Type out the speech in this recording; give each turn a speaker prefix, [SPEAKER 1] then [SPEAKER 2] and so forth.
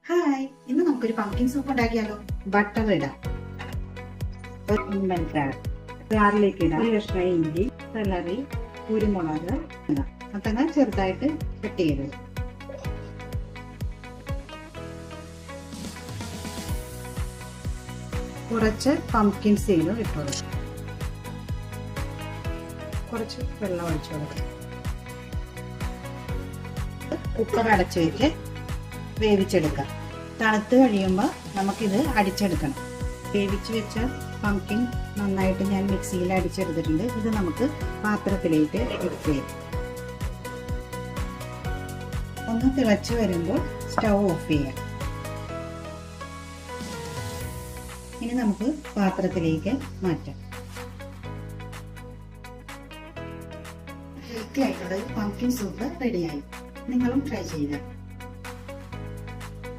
[SPEAKER 1] Hi, ഇന്ന് നമുക്കൊരു pumpkin soup ഉണ്ടാക്കിയാലോ?
[SPEAKER 2] ബട്ടർ ഇടാം, ഗാർലിക് ഇടാം, ഒരു കഷ്ണം ഇഞ്ചി, സെലറി, കുരുമുളക് ഇടാം. മത്തങ്ങ ചെറുതായിട്ട് കട്ട് ചെയ്തത്. കുറച്ച് പംകിൻ സീഡ് ഇട്ട് കൊടുക്കാം. കുറച്ച് വെള്ളം ഒഴിച്ചു കൊടുക്കാം. കുക്കർ അടച്ചു വെച്ച് വേവിച്ചെടുക്കാം. തണുത്ത് കഴിയുമ്പോൾ നമുക്കിത് അടിച്ചെടുക്കണം. വേവിച്ച് വെച്ച പംകിൻ നന്നായിട്ട് ഞാൻ മിക്സിയിൽ അടിച്ചെടുത്തിട്ടുണ്ട്. ഇത് നമുക്ക് പാത്രത്തിലേക്ക് എടുത്ത് ഒന്ന് തിളച്ച് വരുമ്പോൾ സ്റ്റൗ ഓഫ് ചെയ്യാം. ഇനി നമുക്ക് പാത്രത്തിലേക്ക് മാറ്റാം. ഹെൽത്തി ആയിട്ടുള്ള പംകിൻ സൂപ്പ് റെഡിയായി. നിങ്ങളും ട്രൈ ചെയ്യുക.